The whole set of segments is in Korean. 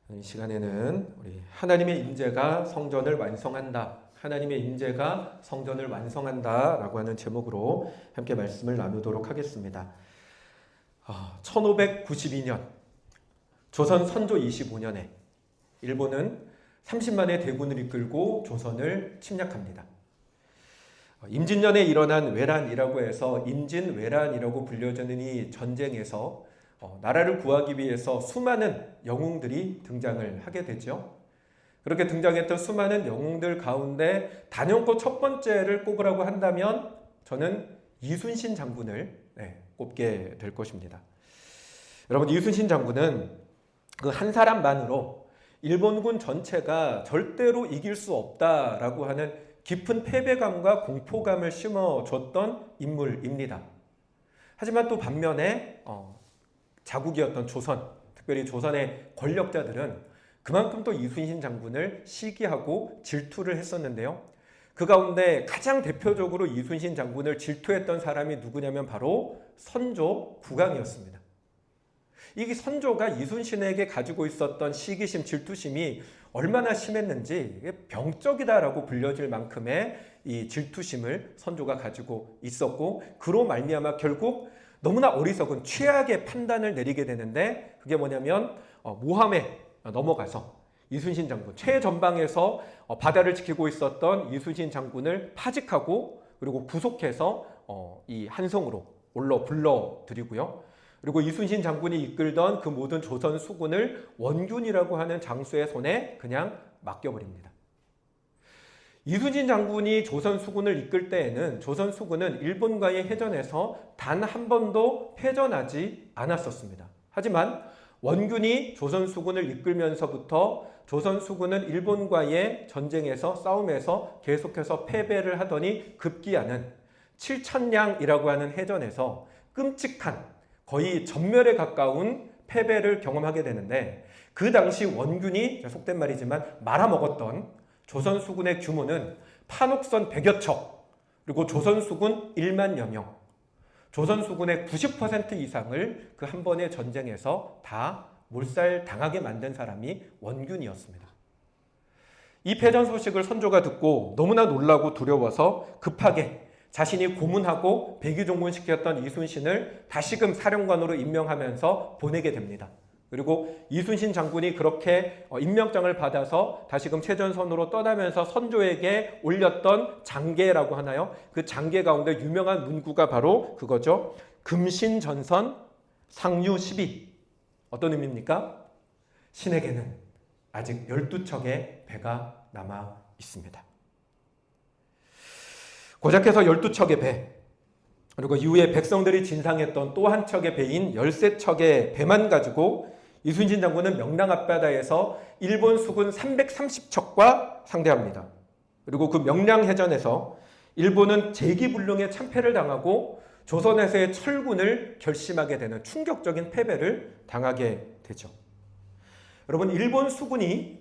이 시간에는 우리 하나님의 임재가 성전을 완성한다. 하나님의 임재가 성전을 완성한다 라고 하는 제목으로 함께 말씀을 나누도록 하겠습니다. 1592년 조선 선조 25년에 일본은 30만의 대군을 이끌고 조선을 침략합니다. 임진년에 일어난 외란이라고 해서 임진외란이라고 불려지는 이 전쟁에서 나라를 구하기 위해서 수많은 영웅들이 등장을 하게 되죠. 그렇게 등장했던 수많은 영웅들 가운데 단연코 첫 번째를 꼽으라고 한다면 저는 이순신 장군을 꼽게 될 것입니다. 여러분, 이순신 장군은 그 한 사람만으로 일본군 전체가 절대로 이길 수 없다라고 하는 깊은 패배감과 공포감을 심어줬던 인물입니다. 하지만 또 반면에 자국이었던 조선, 특별히 조선의 권력자들은 그만큼 또 이순신 장군을 시기하고 질투를 했었는데요. 그 가운데 가장 대표적으로 이순신 장군을 질투했던 사람이 누구냐면 바로 선조 국왕이었습니다. 이 선조가 이순신에게 가지고 있었던 시기심, 질투심이 얼마나 심했는지 병적이다라고 불려질 만큼의 이 질투심을 선조가 가지고 있었고, 그로 말미암아 결국 너무나 어리석은 최악의 판단을 내리게 되는데, 그게 뭐냐면 모함에 넘어가서 이순신 장군, 최전방에서 바다를 지키고 있었던 이순신 장군을 파직하고 그리고 구속해서 이 한성으로 불러들이고요. 그리고 이순신 장군이 이끌던 그 모든 조선 수군을 원균이라고 하는 장수의 손에 그냥 맡겨버립니다. 이순신 장군이 조선 수군을 이끌 때에는 조선 수군은 일본과의 해전에서 단 한 번도 패전하지 않았었습니다. 하지만 원균이 조선 수군을 이끌면서부터 조선 수군은 일본과의 전쟁에서 싸움에서 계속해서 패배를 하더니 급기야는 칠천량이라고 하는 해전에서 끔찍한 거의 전멸에 가까운 패배를 경험하게 되는데, 그 당시 원균이 속된 말이지만 말아먹었던 조선 수군의 규모는 판옥선 100여 척, 그리고 조선 수군 1만여 명, 조선 수군의 90% 이상을 그 한 번의 전쟁에서 다 몰살당하게 만든 사람이 원균이었습니다. 이 패전 소식을 선조가 듣고 너무나 놀라고 두려워서 급하게 자신이 고문하고 백의종군시켰던 이순신을 다시금 사령관으로 임명하면서 보내게 됩니다. 그리고 이순신 장군이 그렇게 임명장을 받아서 다시금 최전선으로 떠나면서 선조에게 올렸던 장계라고 하나요? 그 장계 가운데 유명한 문구가 바로 그거죠. 금신전선 상류 12. 어떤 의미입니까? 신에게는 아직 12척의 배가 남아 있습니다. 고작해서 12척의 배, 그리고 이후에 백성들이 진상했던 또 한 척의 배인 13척의 배만 가지고 이순신 장군은 명랑 앞바다에서 일본 수군 330척과 상대합니다. 그리고 그 명량 해전에서 일본은 재기불능의 참패를 당하고 조선에서의 철군을 결심하게 되는 충격적인 패배를 당하게 되죠. 여러분, 일본 수군이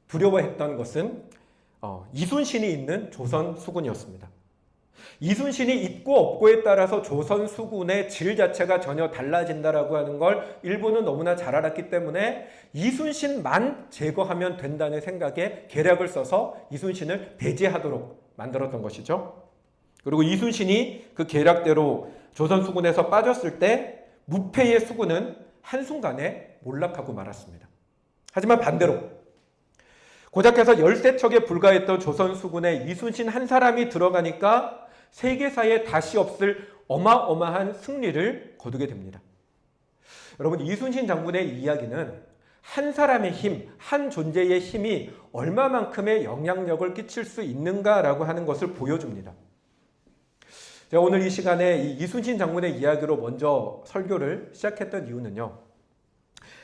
두려워했던 것은 이순신이 있는 조선 수군이었습니다. 이순신이 있고 없고에 따라서 조선 수군의 질 자체가 전혀 달라진다라고 하는 걸 일본은 너무나 잘 알았기 때문에 이순신만 제거하면 된다는 생각에 계략을 써서 이순신을 배제하도록 만들었던 것이죠. 그리고 이순신이 그 계략대로 조선 수군에서 빠졌을 때 무패의 수군은 한순간에 몰락하고 말았습니다. 하지만 반대로 고작해서 13척에 불과했던 조선 수군에 이순신 한 사람이 들어가니까 세계사에 다시 없을 어마어마한 승리를 거두게 됩니다. 여러분, 이순신 장군의 이야기는 한 사람의 힘, 한 존재의 힘이 얼마만큼의 영향력을 끼칠 수 있는가라고 하는 것을 보여줍니다. 제가 오늘 이 시간에 이 이순신 장군의 이야기로 먼저 설교를 시작했던 이유는요,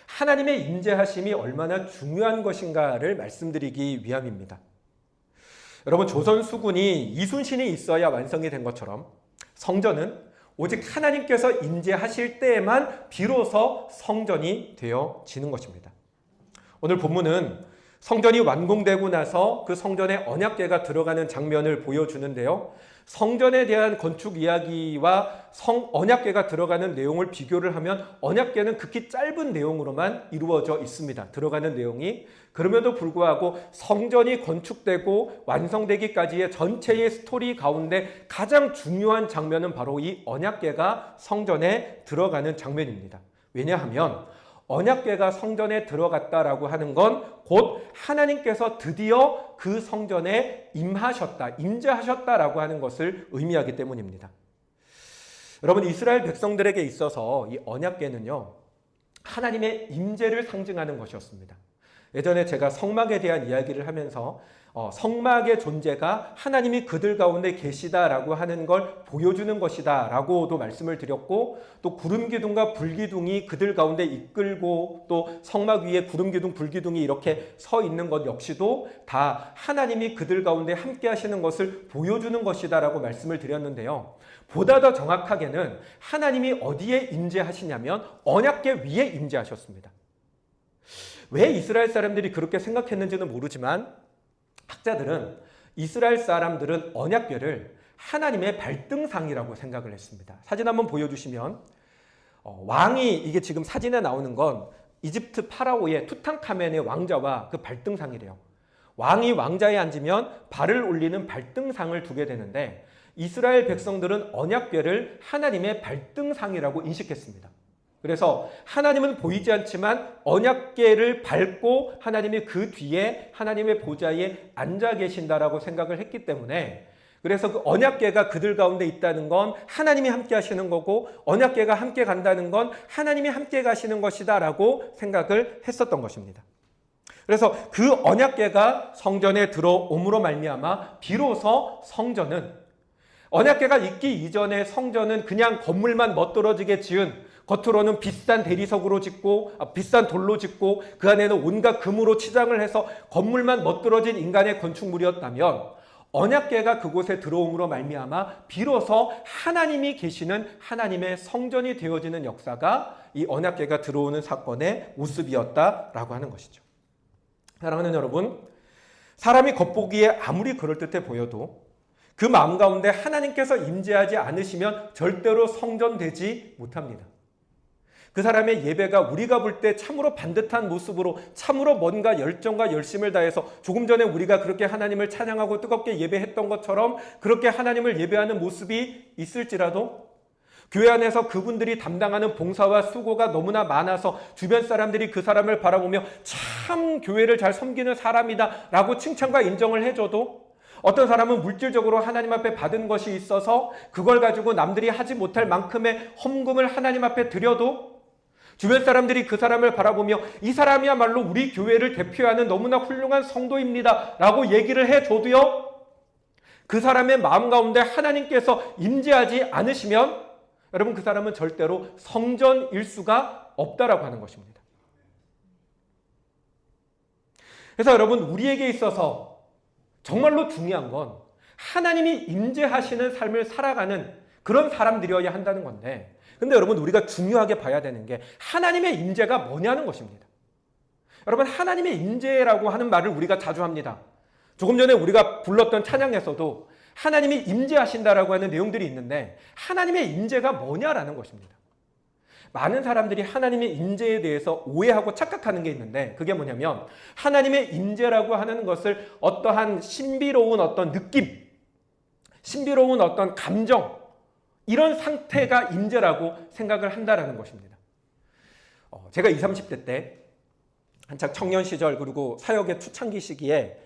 하나님의 임재하심이 얼마나 중요한 것인가를 말씀드리기 위함입니다. 여러분, 조선 수군이 이순신이 있어야 완성이 된 것처럼 성전은 오직 하나님께서 임재하실 때에만 비로소 성전이 되어지는 것입니다. 오늘 본문은 성전이 완공되고 나서 그 성전에 언약궤가 들어가는 장면을 보여주는데요. 성전에 대한 건축 이야기와 언약궤가 들어가는 내용을 비교를 하면 언약궤는 극히 짧은 내용으로만 이루어져 있습니다. 들어가는 내용이. 그럼에도 불구하고 성전이 건축되고 완성되기까지의 전체의 스토리 가운데 가장 중요한 장면은 바로 이 언약궤가 성전에 들어가는 장면입니다. 왜냐하면 언약궤가 성전에 들어갔다라고 하는 건 곧 하나님께서 드디어 그 성전에 임재하셨다라고 하는 것을 의미하기 때문입니다. 여러분, 이스라엘 백성들에게 있어서 이 언약궤는요, 하나님의 임재를 상징하는 것이었습니다. 예전에 제가 성막에 대한 이야기를 하면서 성막의 존재가 하나님이 그들 가운데 계시다라고 하는 걸 보여주는 것이다 라고도 말씀을 드렸고, 또 구름기둥과 불기둥이 그들 가운데 이끌고 또 성막 위에 구름기둥 불기둥이 이렇게 서 있는 것 역시도 다 하나님이 그들 가운데 함께 하시는 것을 보여주는 것이다 라고 말씀을 드렸는데요. 보다 더 정확하게는 하나님이 어디에 임재하시냐면 언약궤 위에 임재하셨습니다. 왜 이스라엘 사람들이 그렇게 생각했는지는 모르지만 학자들은 이스라엘 사람들은 언약궤를 하나님의 발등상이라고 생각을 했습니다. 사진 한번 보여주시면 왕이, 이게 지금 사진에 나오는 건 이집트 파라오의 투탕카멘의 왕자와 그 발등상이래요. 왕이 왕자에 앉으면 발을 올리는 발등상을 두게 되는데 이스라엘 백성들은 언약궤를 하나님의 발등상이라고 인식했습니다. 그래서 하나님은 보이지 않지만 언약궤를 밟고 하나님이 그 뒤에 하나님의 보좌에 앉아 계신다라고 생각을 했기 때문에, 그래서 그 언약궤가 그들 가운데 있다는 건 하나님이 함께 하시는 거고 언약궤가 함께 간다는 건 하나님이 함께 가시는 것이다라고 생각을 했었던 것입니다. 그래서 그 언약궤가 성전에 들어옴으로 말미암아 비로소 성전은, 언약궤가 있기 이전에 성전은 그냥 건물만 멋들어지게 지은, 겉으로는 비싼 대리석으로 짓고 비싼 돌로 짓고 그 안에는 온갖 금으로 치장을 해서 건물만 멋들어진 인간의 건축물이었다면, 언약궤가 그곳에 들어옴으로 말미암아 비로소 하나님이 계시는 하나님의 성전이 되어지는 역사가 이 언약궤가 들어오는 사건의 모습이었다라고 하는 것이죠. 사랑하는 여러분, 사람이 겉보기에 아무리 그럴듯해 보여도 그 마음 가운데 하나님께서 임재하지 않으시면 절대로 성전되지 못합니다. 그 사람의 예배가 우리가 볼 때 참으로 반듯한 모습으로 참으로 뭔가 열정과 열심을 다해서, 조금 전에 우리가 그렇게 하나님을 찬양하고 뜨겁게 예배했던 것처럼 그렇게 하나님을 예배하는 모습이 있을지라도 교회 안에서 그분들이 담당하는 봉사와 수고가 너무나 많아서 주변 사람들이 그 사람을 바라보며 참 교회를 잘 섬기는 사람이다 라고 칭찬과 인정을 해줘도, 어떤 사람은 물질적으로 하나님 앞에 받은 것이 있어서 그걸 가지고 남들이 하지 못할 만큼의 헌금을 하나님 앞에 드려도 주변 사람들이 그 사람을 바라보며 이 사람이야말로 우리 교회를 대표하는 너무나 훌륭한 성도입니다 라고 얘기를 해줘도요, 그 사람의 마음 가운데 하나님께서 임재하지 않으시면 여러분, 그 사람은 절대로 성전일 수가 없다라고 하는 것입니다. 그래서 여러분, 우리에게 있어서 정말로 중요한 건 하나님이 임재하시는 삶을 살아가는 그런 사람들이어야 한다는 건데, 근데 여러분, 우리가 중요하게 봐야 되는 게 하나님의 임재가 뭐냐는 것입니다. 여러분, 하나님의 임재라고 하는 말을 우리가 자주 합니다. 조금 전에 우리가 불렀던 찬양에서도 하나님이 임재하신다라고 하는 내용들이 있는데, 하나님의 임재가 뭐냐라는 것입니다. 많은 사람들이 하나님의 임재에 대해서 오해하고 착각하는 게 있는데, 그게 뭐냐면 하나님의 임재라고 하는 것을 어떠한 신비로운 어떤 느낌, 신비로운 어떤 감정, 이런 상태가 임재라고 생각을 한다라는 것입니다. 제가 20, 30대 때 한창 청년 시절 그리고 사역의 초창기 시기에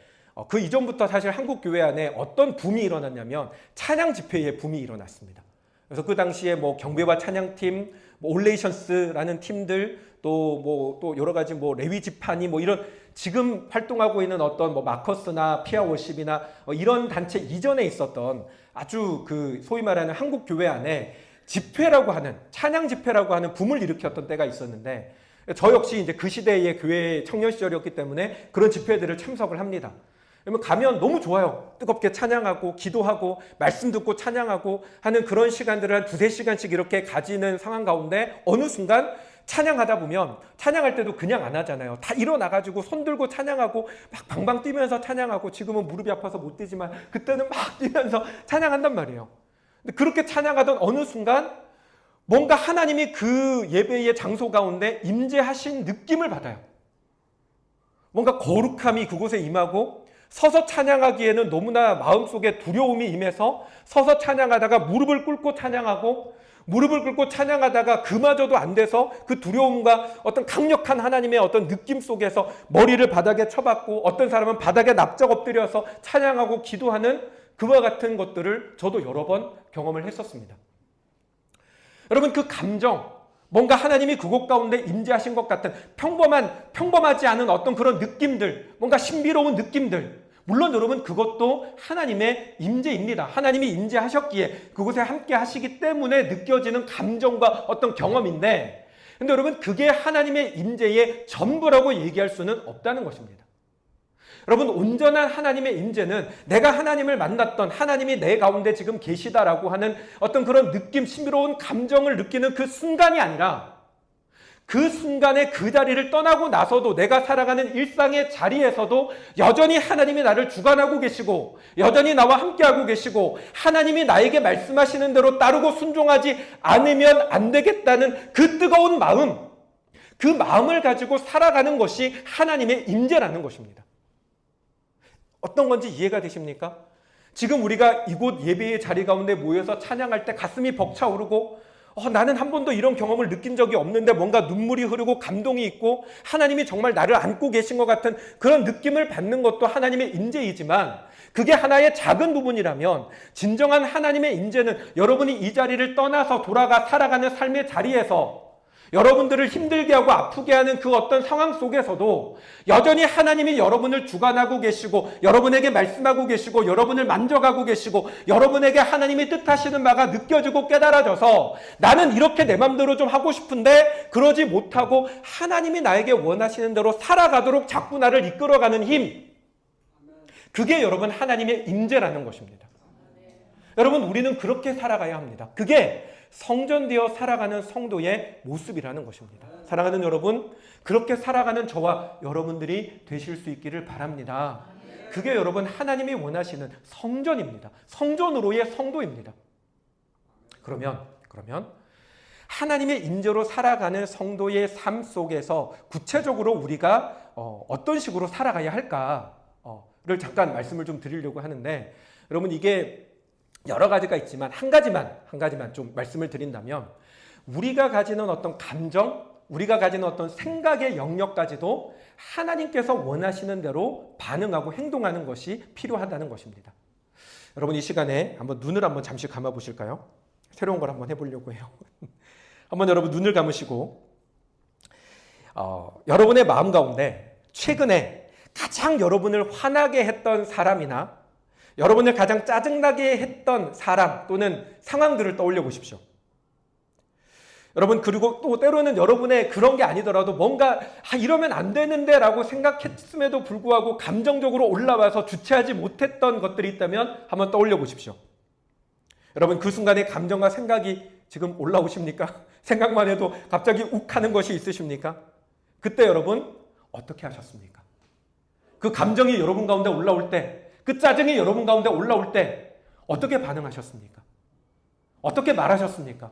그 이전부터 사실 한국 교회 안에 어떤 붐이 일어났냐면 찬양 집회의 붐이 일어났습니다. 그래서 그 당시에 뭐 경배와 찬양팀, 뭐 올레이션스라는 팀들, 또 여러 가지 뭐 레위 지파니 뭐 이런 지금 활동하고 있는 어떤 뭐 마커스나 피아 월십이나 이런 단체 이전에 있었던 아주 그 소위 말하는 한국 교회 안에 집회라고 하는, 찬양 집회라고 하는 붐을 일으켰던 때가 있었는데, 저 역시 이제 그 시대의 교회 청년 시절이었기 때문에 그런 집회들을 참석을 합니다. 그러면 가면 너무 좋아요. 뜨겁게 찬양하고 기도하고 말씀 듣고 찬양하고 하는 그런 시간들을 한 2-3시간씩 이렇게 가지는 상황 가운데 어느 순간 찬양하다 보면 찬양할 때도 그냥 안 하잖아요. 다 일어나가지고 손 들고 찬양하고 막 방방 뛰면서 찬양하고, 지금은 무릎이 아파서 못 뛰지만 그때는 막 뛰면서 찬양한단 말이에요. 근데 그렇게 찬양하던 어느 순간 뭔가 하나님이 그 예배의 장소 가운데 임재하신 느낌을 받아요. 뭔가 거룩함이 그곳에 임하고, 서서 찬양하기에는 너무나 마음속에 두려움이 임해서 서서 찬양하다가 무릎을 꿇고 찬양하고, 무릎을 꿇고 찬양하다가 그마저도 안 돼서 그 두려움과 어떤 강력한 하나님의 어떤 느낌 속에서 머리를 바닥에 쳐박고, 어떤 사람은 바닥에 납작 엎드려서 찬양하고 기도하는 그와 같은 것들을 저도 여러 번 경험을 했었습니다. 여러분, 그 감정, 뭔가 하나님이 그곳 가운데 임재하신 것 같은 평범하지 않은 어떤 그런 느낌들, 뭔가 신비로운 느낌들, 물론 여러분 그것도 하나님의 임재입니다. 하나님이 임재하셨기에 그곳에 함께 하시기 때문에 느껴지는 감정과 어떤 경험인데, 근데 여러분 그게 하나님의 임재의 전부라고 얘기할 수는 없다는 것입니다. 여러분, 온전한 하나님의 임재는 내가 하나님을 만났던, 하나님이 내 가운데 지금 계시다라고 하는 어떤 그런 느낌, 신비로운 감정을 느끼는 그 순간이 아니라, 그 순간에 그 자리를 떠나고 나서도 내가 살아가는 일상의 자리에서도 여전히 하나님이 나를 주관하고 계시고, 여전히 나와 함께하고 계시고, 하나님이 나에게 말씀하시는 대로 따르고 순종하지 않으면 안 되겠다는 그 뜨거운 마음, 그 마음을 가지고 살아가는 것이 하나님의 임재라는 것입니다. 어떤 건지 이해가 되십니까? 지금 우리가 이곳 예배의 자리 가운데 모여서 찬양할 때 가슴이 벅차오르고, 나는 한 번도 이런 경험을 느낀 적이 없는데 뭔가 눈물이 흐르고 감동이 있고 하나님이 정말 나를 안고 계신 것 같은 그런 느낌을 받는 것도 하나님의 임재이지만, 그게 하나의 작은 부분이라면 진정한 하나님의 임재는 여러분이 이 자리를 떠나서 돌아가 살아가는 삶의 자리에서 여러분들을 힘들게 하고 아프게 하는 그 어떤 상황 속에서도 여전히 하나님이 여러분을 주관하고 계시고, 여러분에게 말씀하고 계시고, 여러분을 만져가고 계시고, 여러분에게 하나님이 뜻하시는 바가 느껴지고 깨달아져서 나는 이렇게 내 맘대로 좀 하고 싶은데 그러지 못하고 하나님이 나에게 원하시는 대로 살아가도록 자꾸 나를 이끌어가는 힘, 그게 여러분 하나님의 임재라는 것입니다. 여러분, 우리는 그렇게 살아가야 합니다. 그게 성전되어 살아가는 성도의 모습이라는 것입니다. 사랑하는 여러분, 그렇게 살아가는 저와 여러분들이 되실 수 있기를 바랍니다. 그게 여러분 하나님이 원하시는 성전입니다. 성전으로의 성도입니다. 그러면 하나님의 임재로 살아가는 성도의 삶 속에서 구체적으로 우리가 어떤 식으로 살아가야 할까를 잠깐 말씀을 좀 드리려고 하는데, 여러분 이게 여러 가지가 있지만 한 가지만 좀 말씀을 드린다면, 우리가 가지는 어떤 감정, 우리가 가지는 어떤 생각의 영역까지도 하나님께서 원하시는 대로 반응하고 행동하는 것이 필요하다는 것입니다. 여러분, 이 시간에 한번 눈을 한번 잠시 감아 보실까요? 새로운 걸 한번 해보려고 해요. 한번 여러분 눈을 감으시고, 여러분의 마음 가운데 최근에 가장 여러분을 화나게 했던 사람이나 여러분을 가장 짜증나게 했던 사람 또는 상황들을 떠올려 보십시오. 여러분, 그리고 또 때로는 여러분의 그런 게 아니더라도 뭔가 이러면 안 되는데 라고 생각했음에도 불구하고 감정적으로 올라와서 주체하지 못했던 것들이 있다면 한번 떠올려 보십시오. 여러분, 그 순간에 감정과 생각이 지금 올라오십니까? 생각만 해도 갑자기 욱하는 것이 있으십니까? 그때 여러분 어떻게 하셨습니까? 그 감정이 여러분 가운데 올라올 때, 그 짜증이 여러분 가운데 올라올 때 어떻게 반응하셨습니까? 어떻게 말하셨습니까?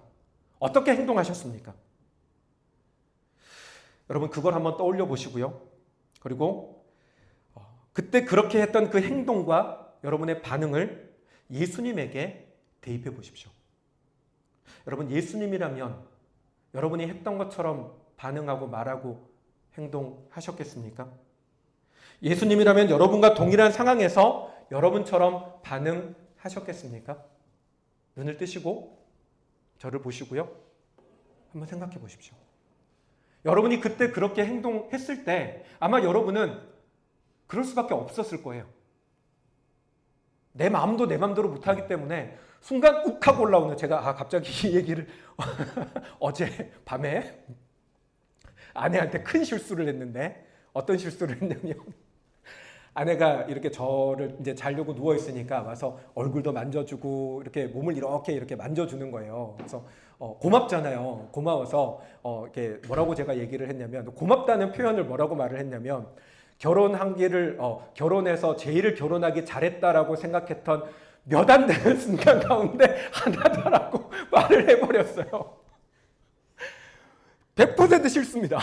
어떻게 행동하셨습니까? 여러분, 그걸 한번 떠올려 보시고요. 그리고 그때 그렇게 했던 그 행동과 여러분의 반응을 예수님에게 대입해 보십시오. 여러분, 예수님이라면 여러분이 했던 것처럼 반응하고 말하고 행동하셨겠습니까? 예수님이라면 여러분과 동일한 상황에서 여러분처럼 반응하셨겠습니까? 눈을 뜨시고 저를 보시고요. 한번 생각해 보십시오. 여러분이 그때 그렇게 행동했을 때 아마 여러분은 그럴 수밖에 없었을 거예요. 내 마음도 내 마음대로 못하기 때문에 순간 욱하고 올라오는, 제가 갑자기 이 얘기를 어제 밤에 아내한테 큰 실수를 했는데, 어떤 실수를 했냐면 아내가 이렇게 저를 이제 자려고 누워 있으니까 와서 얼굴도 만져주고 이렇게 몸을 이렇게 만져주는 거예요. 그래서 고맙잖아요. 고마워서 이렇게 뭐라고 제가 얘기를 했냐면, 고맙다는 표현을 뭐라고 말을 했냐면, 결혼해서 제일 결혼하기 잘했다라고 생각했던 몇 안 되는 순간 가운데 하나다라고 말을 해버렸어요. 100% 싫습니다.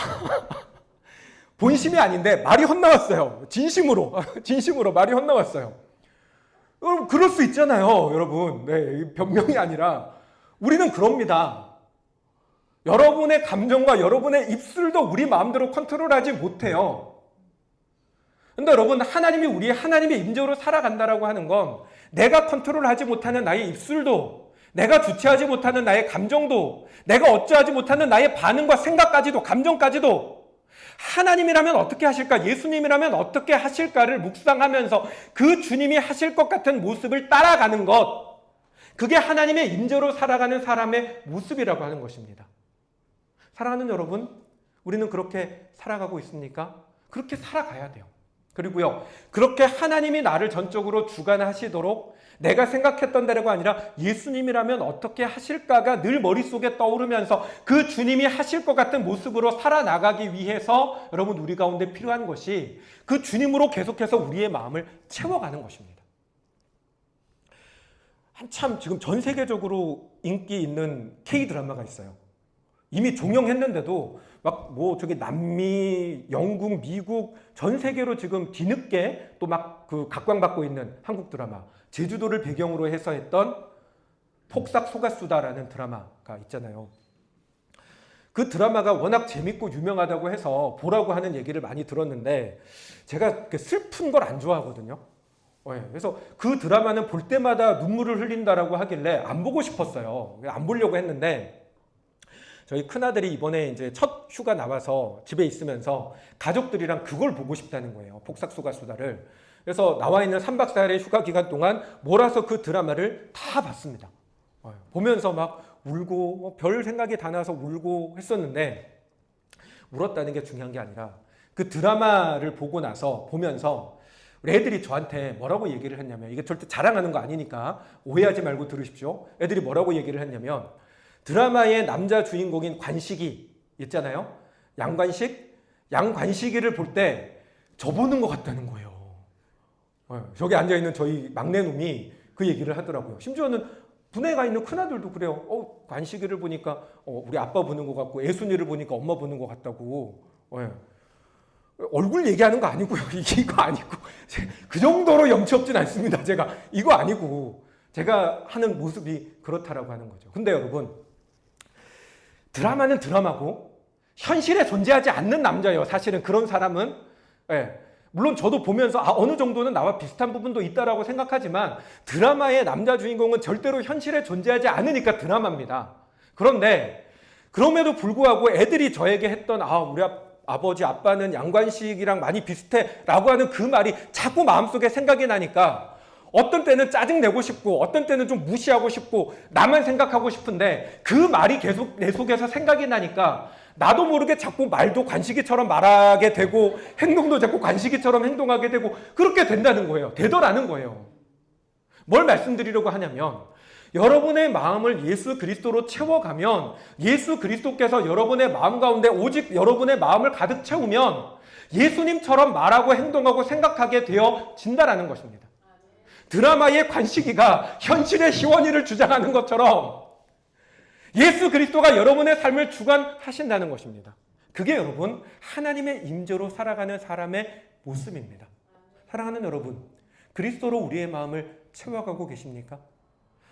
본심이 아닌데 말이 헛나왔어요. 진심으로 말이 헛나왔어요. 여러분, 그럴 수 있잖아요, 여러분. 네, 변명이 아니라 우리는 그럽니다. 여러분의 감정과 여러분의 입술도 우리 마음대로 컨트롤하지 못해요. 근데 여러분, 하나님의 임재로 살아간다라고 하는 건 내가 컨트롤하지 못하는 나의 입술도, 내가 주체하지 못하는 나의 감정도, 내가 어찌하지 못하는 나의 반응과 생각까지도, 감정까지도 하나님이라면 어떻게 하실까, 예수님이라면 어떻게 하실까를 묵상하면서 그 주님이 하실 것 같은 모습을 따라가는 것, 그게 하나님의 임재로 살아가는 사람의 모습이라고 하는 것입니다. 사랑하는 여러분, 우리는 그렇게 살아가고 있습니까? 그렇게 살아가야 돼요. 그리고요, 그렇게 하나님이 나를 전적으로 주관하시도록 내가 생각했던 대로가 아니라 예수님이라면 어떻게 하실까가 늘 머릿속에 떠오르면서 그 주님이 하실 것 같은 모습으로 살아나가기 위해서 여러분, 우리 가운데 필요한 것이 그 주님으로 계속해서 우리의 마음을 채워가는 것입니다. 한참 지금 전 세계적으로 인기 있는 K-드라마가 있어요. 이미 종영했는데도 저기 남미, 영국, 미국 전 세계로 지금 뒤늦게 또 각광받고 있는 한국 드라마, 제주도를 배경으로 해서 했던 폭삭 속았수다라는 드라마가 있잖아요. 그 드라마가 워낙 재밌고 유명하다고 해서 보라고 하는 얘기를 많이 들었는데, 제가 슬픈 걸 안 좋아하거든요. 그래서 그 드라마는 볼 때마다 눈물을 흘린다라고 하길래 안 보고 싶었어요. 안 보려고 했는데, 저희 큰아들이 이번에 이제 첫 휴가 나와서 집에 있으면서 가족들이랑 그걸 보고 싶다는 거예요. 폭삭소가수다를. 그래서 나와 있는 3박 4일의 휴가 기간 동안 몰아서 그 드라마를 다 봤습니다. 보면서 막 울고 별 생각이 다 나서 울고 했었는데, 울었다는 게 중요한 게 아니라 그 드라마를 보면서 우리 애들이 저한테 뭐라고 얘기를 했냐면, 이게 절대 자랑하는 거 아니니까 오해하지 말고 들으십시오. 애들이 뭐라고 얘기를 했냐면, 드라마의 남자 주인공인 관식이 있잖아요. 양관식이를 볼 때 저 보는 것 같다는 거예요. 저기 앉아있는 저희 막내놈이 그 얘기를 하더라고요. 심지어는 분해가 있는 큰아들도 그래요. 관식이를 보니까 우리 아빠 보는 것 같고, 애순이를 보니까 엄마 보는 것 같다고. 얼굴 얘기하는 거 아니고요. 이거 아니고. 그 정도로 염치 없진 않습니다. 제가 이거 아니고, 제가 하는 모습이 그렇다라고 하는 거죠. 근데 여러분, 드라마는 드라마고 현실에 존재하지 않는 남자예요. 사실은 그런 사람은. 물론 저도 보면서 어느 정도는 나와 비슷한 부분도 있다라고 생각하지만, 드라마의 남자 주인공은 절대로 현실에 존재하지 않으니까 드라마입니다. 그런데 그럼에도 불구하고 애들이 저에게 했던 우리 아버지 아빠는 양관식이랑 많이 비슷해 라고 하는 그 말이 자꾸 마음속에 생각이 나니까, 어떤 때는 짜증내고 싶고, 어떤 때는 좀 무시하고 싶고, 나만 생각하고 싶은데 그 말이 계속 내 속에서 생각이 나니까 나도 모르게 자꾸 말도 관식이처럼 말하게 되고, 행동도 자꾸 관식이처럼 행동하게 되고, 그렇게 된다는 거예요. 되더라는 거예요. 뭘 말씀드리려고 하냐면, 여러분의 마음을 예수 그리스도로 채워가면, 예수 그리스도께서 여러분의 마음 가운데 오직 여러분의 마음을 가득 채우면 예수님처럼 말하고 행동하고 생각하게 되어진다라는 것입니다. 드라마의 관식이가 현실의 희원이를 주장하는 것처럼 예수 그리스도가 여러분의 삶을 주관하신다는 것입니다. 그게 여러분, 하나님의 임재로 살아가는 사람의 모습입니다. 사랑하는 여러분, 그리스도로 우리의 마음을 채워가고 계십니까?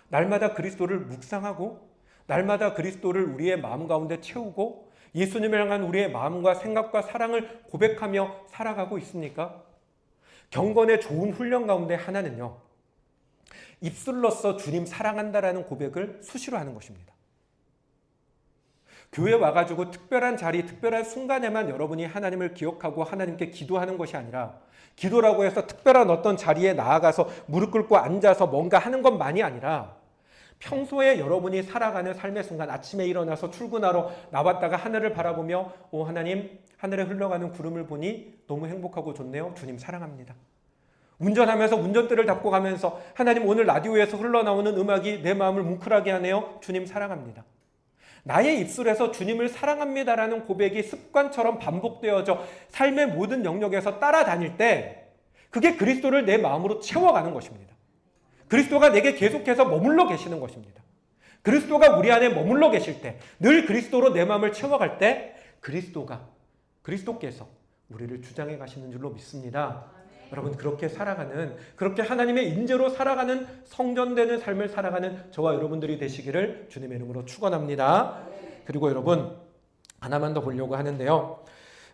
날마다 그리스도를 묵상하고, 날마다 그리스도를 우리의 마음 가운데 채우고, 예수님을 향한 우리의 마음과 생각과 사랑을 고백하며 살아가고 있습니까? 경건의 좋은 훈련 가운데 하나는요, 입술로써 주님 사랑한다라는 고백을 수시로 하는 것입니다. 교회 와가지고 특별한 자리, 특별한 순간에만 여러분이 하나님을 기억하고 하나님께 기도하는 것이 아니라, 기도라고 해서 특별한 어떤 자리에 나아가서 무릎 꿇고 앉아서 뭔가 하는 것만이 아니라, 평소에 여러분이 살아가는 삶의 순간, 아침에 일어나서 출근하러 나왔다가 하늘을 바라보며 하나님, 하늘에 흘러가는 구름을 보니 너무 행복하고 좋네요. 주님 사랑합니다. 운전하면서 운전대를 잡고 가면서 하나님 오늘 라디오에서 흘러나오는 음악이 내 마음을 뭉클하게 하네요. 주님 사랑합니다. 나의 입술에서 주님을 사랑합니다라는 고백이 습관처럼 반복되어져 삶의 모든 영역에서 따라다닐 때 그게 그리스도를 내 마음으로 채워가는 것입니다. 그리스도가 내게 계속해서 머물러 계시는 것입니다. 그리스도가 우리 안에 머물러 계실 때, 늘 그리스도로 내 마음을 채워갈 때 그리스도께서 우리를 주장해 가시는 줄로 믿습니다. 여러분, 그렇게 살아가는, 그렇게 하나님의 인재로 살아가는, 성전되는 삶을 살아가는 저와 여러분들이 되시기를 주님의 이름으로 축원합니다. 그리고 여러분, 하나만 더 보려고 하는데요.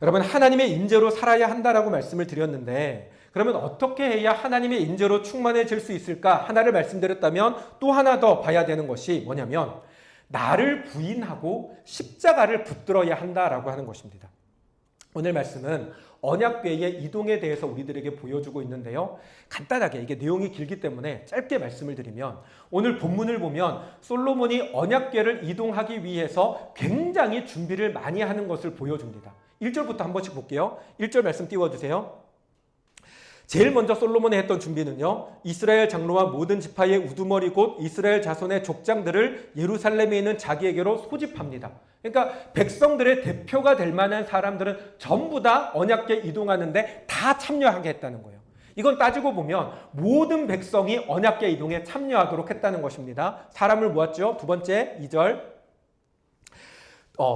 여러분, 하나님의 인재로 살아야 한다라고 말씀을 드렸는데, 그러면 어떻게 해야 하나님의 인재로 충만해질 수 있을까? 하나를 말씀드렸다면 또 하나 더 봐야 되는 것이 뭐냐면, 나를 부인하고 십자가를 붙들어야 한다라고 하는 것입니다. 오늘 말씀은 언약궤의 이동에 대해서 우리들에게 보여주고 있는데요. 간단하게, 이게 내용이 길기 때문에 짧게 말씀을 드리면, 오늘 본문을 보면 솔로몬이 언약궤를 이동하기 위해서 굉장히 준비를 많이 하는 것을 보여줍니다. 1절부터 한 번씩 볼게요. 1절 말씀 띄워주세요. 제일 먼저 솔로몬이 했던 준비는요, 이스라엘 장로와 모든 지파의 우두머리 곧 이스라엘 자손의 족장들을 예루살렘에 있는 자기에게로 소집합니다. 그러니까 백성들의 대표가 될 만한 사람들은 전부 다 언약궤 이동하는데 다 참여하게 했다는 거예요. 이건 따지고 보면 모든 백성이 언약궤 이동에 참여하도록 했다는 것입니다. 사람을 모았죠. 두 번째 2절.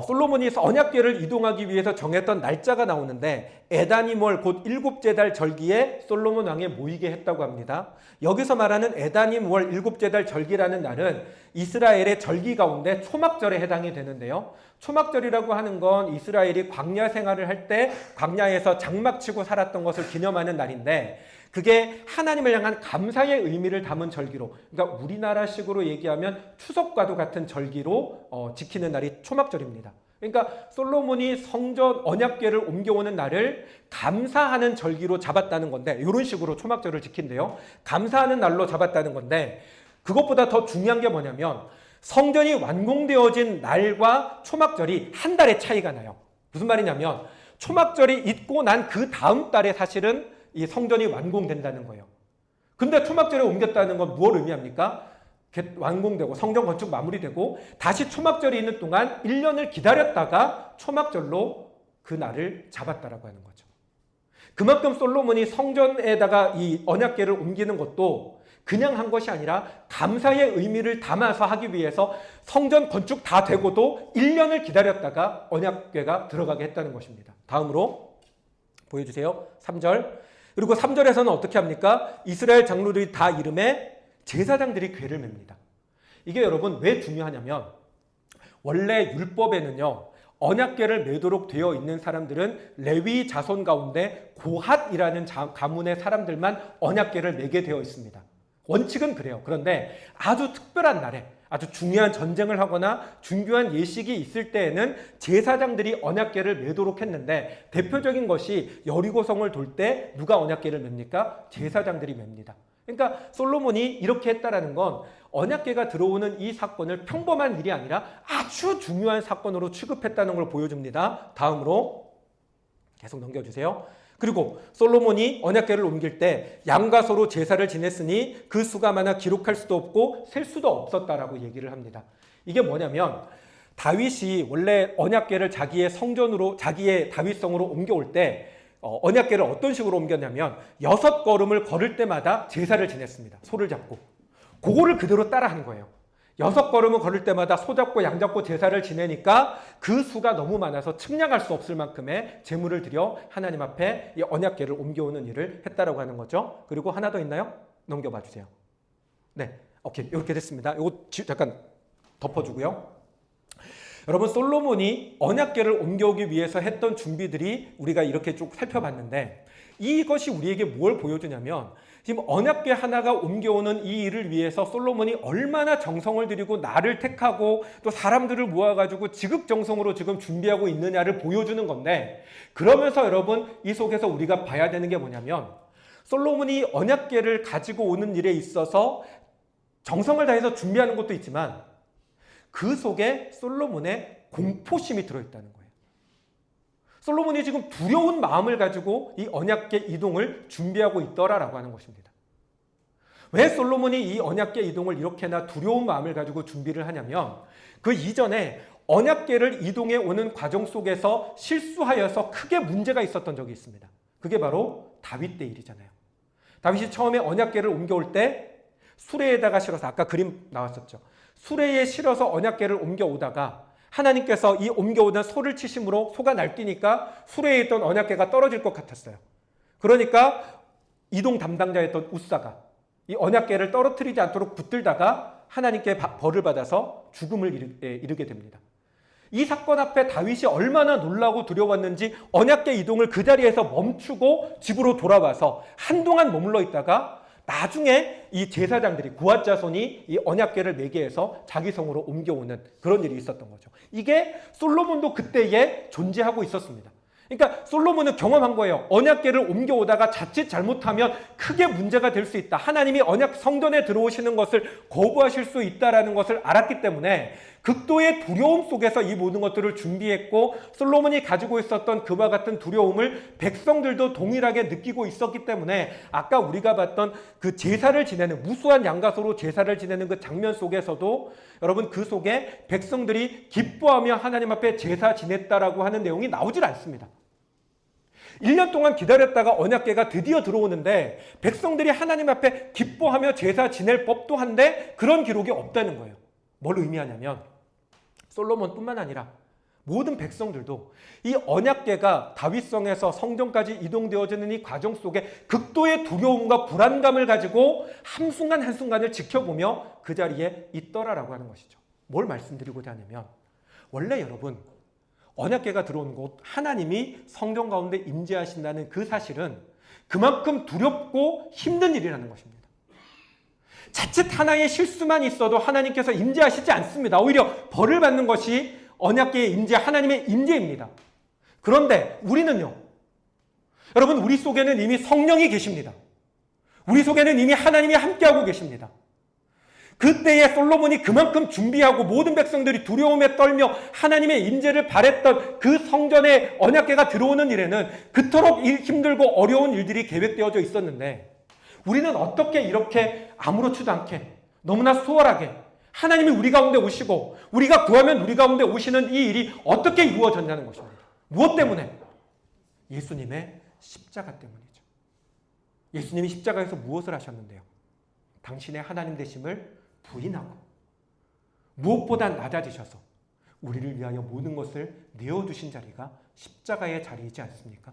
솔로몬이 언약궤를 이동하기 위해서 정했던 날짜가 나오는데 에다니몰 곧 7째 달 절기에 솔로몬 왕에 모이게 했다고 합니다. 여기서 말하는 에다니몰 7째 달 절기라는 날은 이스라엘의 절기 가운데 초막절에 해당이 되는데요. 초막절이라고 하는 건 이스라엘이 광야 생활을 할 때 광야에서 장막치고 살았던 것을 기념하는 날인데, 그게 하나님을 향한 감사의 의미를 담은 절기로, 그러니까 우리나라식으로 얘기하면 추석과도 같은 절기로 지키는 날이 초막절입니다. 그러니까 솔로몬이 성전 언약궤를 옮겨오는 날을 감사하는 절기로 잡았다는 건데, 이런 식으로 초막절을 지킨대요. 감사하는 날로 잡았다는 건데, 그것보다 더 중요한 게 뭐냐면 성전이 완공되어진 날과 초막절이 한 달의 차이가 나요. 무슨 말이냐면 초막절이 있고 난 그 다음 달에 사실은 이 성전이 완공된다는 거예요. 근데 초막절에 옮겼다는 건 무엇을 의미합니까? 완공되고 성전 건축 마무리되고 다시 초막절이 있는 동안 1년을 기다렸다가 초막절로 그 날을 잡았다라고 하는 거죠. 그만큼 솔로몬이 성전에다가 이 언약궤를 옮기는 것도 그냥 한 것이 아니라 감사의 의미를 담아서 하기 위해서 성전 건축 다 되고도 1년을 기다렸다가 언약궤가 들어가게 했다는 것입니다. 다음으로 보여주세요. 3절. 그리고 3절에서는 어떻게 합니까? 이스라엘 장로들이 다 이름에 제사장들이 궤를 맵니다. 이게 여러분 왜 중요하냐면, 원래 율법에는요, 언약궤를 매도록 되어 있는 사람들은 레위 자손 가운데 고핫이라는 가문의 사람들만 언약궤를 매게 되어 있습니다. 원칙은 그래요. 그런데 아주 특별한 날에, 아주 중요한 전쟁을 하거나 중요한 예식이 있을 때에는 제사장들이 언약궤를 매도록 했는데, 대표적인 것이 여리고성을 돌 때 누가 언약궤를 맵니까? 제사장들이 맵니다. 그러니까 솔로몬이 이렇게 했다라는 건 언약궤가 들어오는 이 사건을 평범한 일이 아니라 아주 중요한 사건으로 취급했다는 걸 보여줍니다. 다음으로 계속 넘겨주세요. 그리고 솔로몬이 언약궤를 옮길 때 양과 소로 제사를 지냈으니 그 수가 많아 기록할 수도 없고 셀 수도 없었다라고 얘기를 합니다. 이게 뭐냐면, 다윗이 원래 언약궤를 자기의 성전으로, 자기의 다윗성으로 옮겨올 때 언약궤를 어떤 식으로 옮겼냐면 6걸음을 걸을 때마다 제사를 지냈습니다. 소를 잡고. 그거를 그대로 따라한 거예요. 6걸음을 걸을 때마다 소 잡고 양 잡고 제사를 지내니까 그 수가 너무 많아서 측량할 수 없을 만큼의 제물을 드려 하나님 앞에 이 언약궤를 옮겨오는 일을 했다라고 하는 거죠. 그리고 하나 더 있나요? 넘겨봐 주세요. 네, 오케이, 이렇게 됐습니다. 이거 잠깐 덮어주고요. 여러분, 솔로몬이 언약궤를 옮겨오기 위해서 했던 준비들이 우리가 이렇게 쭉 살펴봤는데, 이것이 우리에게 뭘 보여주냐면, 지금 언약궤 하나가 옮겨오는 이 일을 위해서 솔로몬이 얼마나 정성을 들이고 나를 택하고 또 사람들을 모아가지고 지극정성으로 지금 준비하고 있느냐를 보여주는 건데, 그러면서 여러분 이 속에서 우리가 봐야 되는 게 뭐냐면, 솔로몬이 언약궤를 가지고 오는 일에 있어서 정성을 다해서 준비하는 것도 있지만 그 속에 솔로몬의 공포심이 들어있다는 거예요. 솔로몬이 지금 두려운 마음을 가지고 이 언약궤 이동을 준비하고 있더라라고 하는 것입니다. 왜 솔로몬이 이 언약궤 이동을 이렇게나 두려운 마음을 가지고 준비를 하냐면 그 이전에 언약궤를 이동해 오는 과정 속에서 실수하여서 크게 문제가 있었던 적이 있습니다. 그게 바로 다윗 때 일이잖아요. 다윗이 처음에 언약궤를 옮겨올 때 수레에다가 실어서, 아까 그림 나왔었죠. 수레에 실어서 언약궤를 옮겨오다가 하나님께서 이 옮겨오던 소를 치심으로 소가 날뛰니까 수레에 있던 언약궤가 떨어질 것 같았어요. 그러니까 이동 담당자였던 우사가 이 언약궤를 떨어뜨리지 않도록 붙들다가 하나님께 벌을 받아서 죽음을 이르게 됩니다. 이 사건 앞에 다윗이 얼마나 놀라고 두려웠는지 언약궤 이동을 그 자리에서 멈추고 집으로 돌아와서 한동안 머물러 있다가 나중에 이 제사장들이 구앗 자손이 이 언약궤를 매게 해서 자기 성으로 옮겨오는 그런 일이 있었던 거죠. 이게 솔로몬도 그때에 존재하고 있었습니다. 그러니까 솔로몬은 경험한 거예요. 언약궤를 옮겨오다가 자칫 잘못하면 크게 문제가 될 수 있다. 하나님이 언약 성전에 들어오시는 것을 거부하실 수 있다라는 것을 알았기 때문에 극도의 두려움 속에서 이 모든 것들을 준비했고 솔로몬이 가지고 있었던 그와 같은 두려움을 백성들도 동일하게 느끼고 있었기 때문에 아까 우리가 봤던 그 제사를 지내는 무수한 양가소로 제사를 지내는 그 장면 속에서도 여러분 그 속에 백성들이 기뻐하며 하나님 앞에 제사 지냈다라고 하는 내용이 나오질 않습니다. 1년 동안 기다렸다가 언약궤가 드디어 들어오는데 백성들이 하나님 앞에 기뻐하며 제사 지낼 법도 한데 그런 기록이 없다는 거예요. 뭘 의미하냐면 솔로몬뿐만 아니라 모든 백성들도 이 언약궤가 다윗성에서 성전까지 이동되어지는 이 과정 속에 극도의 두려움과 불안감을 가지고 한순간 한순간을 지켜보며 그 자리에 있더라라고 하는 것이죠. 뭘 말씀드리고자 하냐면 원래 여러분 언약궤가 들어오는 곳 하나님이 성전 가운데 임재하신다는 그 사실은 그만큼 두렵고 힘든 일이라는 것입니다. 자칫 하나의 실수만 있어도 하나님께서 임재하시지 않습니다. 오히려 벌을 받는 것이 언약궤의 임재, 하나님의 임재입니다. 그런데 우리는요. 여러분 우리 속에는 이미 성령이 계십니다. 우리 속에는 이미 하나님이 함께하고 계십니다. 그때에 솔로몬이 그만큼 준비하고 모든 백성들이 두려움에 떨며 하나님의 임재를 바랬던 그 성전에 언약궤가 들어오는 일에는 그토록 힘들고 어려운 일들이 계획되어져 있었는데 우리는 어떻게 이렇게 아무렇지도 않게 너무나 수월하게 하나님이 우리 가운데 오시고 우리가 구하면 우리 가운데 오시는 이 일이 어떻게 이루어졌냐는 것입니다. 무엇 때문에? 예수님의 십자가 때문이죠. 예수님이 십자가에서 무엇을 하셨는데요? 당신의 하나님 되심을 부인하고 무엇보다 낮아지셔서 우리를 위하여 모든 것을 내어두신 자리가 십자가의 자리이지 않습니까?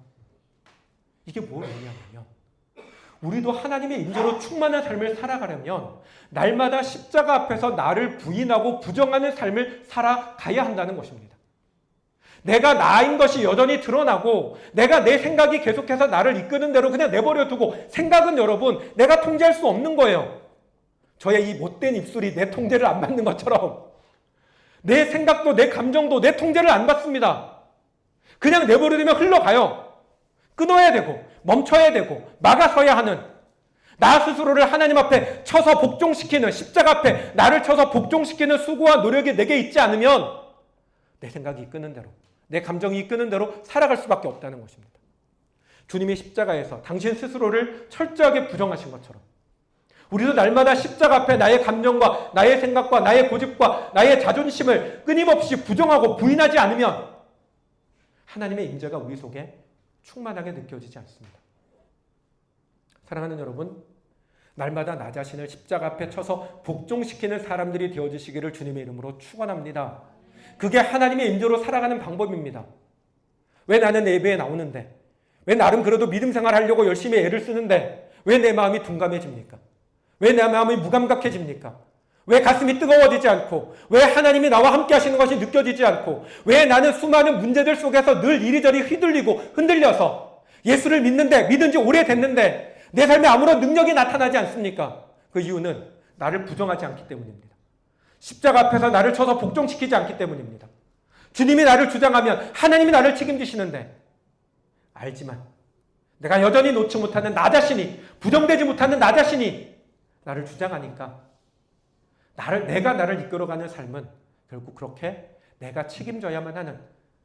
이게 뭘 의미하냐면 우리도 하나님의 임재로 충만한 삶을 살아가려면 날마다 십자가 앞에서 나를 부인하고 부정하는 삶을 살아가야 한다는 것입니다. 내가 나인 것이 여전히 드러나고 내가 내 생각이 계속해서 나를 이끄는 대로 그냥 내버려 두고 생각은 여러분 내가 통제할 수 없는 거예요. 저의 이 못된 입술이 내 통제를 안 받는 것처럼 내 생각도 내 감정도 내 통제를 안 받습니다. 그냥 내버려두면 흘러가요. 끊어야 되고 멈춰야 되고 막아서야 하는 나 스스로를 하나님 앞에 쳐서 복종시키는 십자가 앞에 나를 쳐서 복종시키는 수고와 노력이 내게 있지 않으면 내 생각이 이끄는 대로 내 감정이 이끄는 대로 살아갈 수밖에 없다는 것입니다. 주님이 십자가에서 당신 스스로를 철저하게 부정하신 것처럼 우리도 날마다 십자가 앞에 나의 감정과 나의 생각과 나의 고집과 나의 자존심을 끊임없이 부정하고 부인하지 않으면 하나님의 임재가 우리 속에 충만하게 느껴지지 않습니다. 사랑하는 여러분, 날마다 나 자신을 십자가 앞에 쳐서 복종시키는 사람들이 되어주시기를 주님의 이름으로 축원합니다. 그게 하나님의 임재로 살아가는 방법입니다. 왜 나는 예배에 나오는데, 왜 나름 그래도 믿음 생활하려고 열심히 애를 쓰는데 왜 내 마음이 둔감해집니까? 왜 내 마음이 무감각해집니까? 왜 가슴이 뜨거워지지 않고 왜 하나님이 나와 함께 하시는 것이 느껴지지 않고 왜 나는 수많은 문제들 속에서 늘 이리저리 휘둘리고 흔들려서 예수를 믿은 지 오래됐는데 내 삶에 아무런 능력이 나타나지 않습니까? 그 이유는 나를 부정하지 않기 때문입니다. 십자가 앞에서 나를 쳐서 복종시키지 않기 때문입니다. 주님이 나를 주장하면 하나님이 나를 책임지시는데 알지만 내가 여전히 놓지 못하는 나 자신이 부정되지 못하는 나 자신이 나를 주장하니까 내가 나를 이끌어가는 삶은 결국 그렇게 내가 책임져야만 하는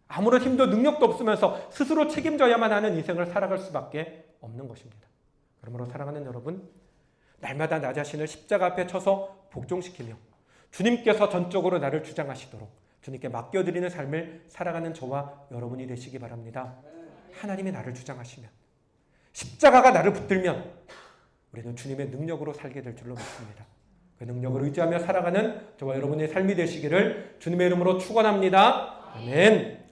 아무런 힘도 능력도 없으면서 스스로 책임져야만 하는 인생을 살아갈 수밖에 없는 것입니다. 그러므로 사랑하는 여러분, 날마다 나 자신을 십자가 앞에 쳐서 복종시키며 주님께서 전적으로 나를 주장하시도록 주님께 맡겨드리는 삶을 살아가는 저와 여러분이 되시기 바랍니다. 하나님이 나를 주장하시면, 십자가가 나를 붙들면 우리는 주님의 능력으로 살게 될 줄로 믿습니다. 그 능력을 의지하며 살아가는 저와 여러분의 삶이 되시기를 주님의 이름으로 축원합니다. 아멘.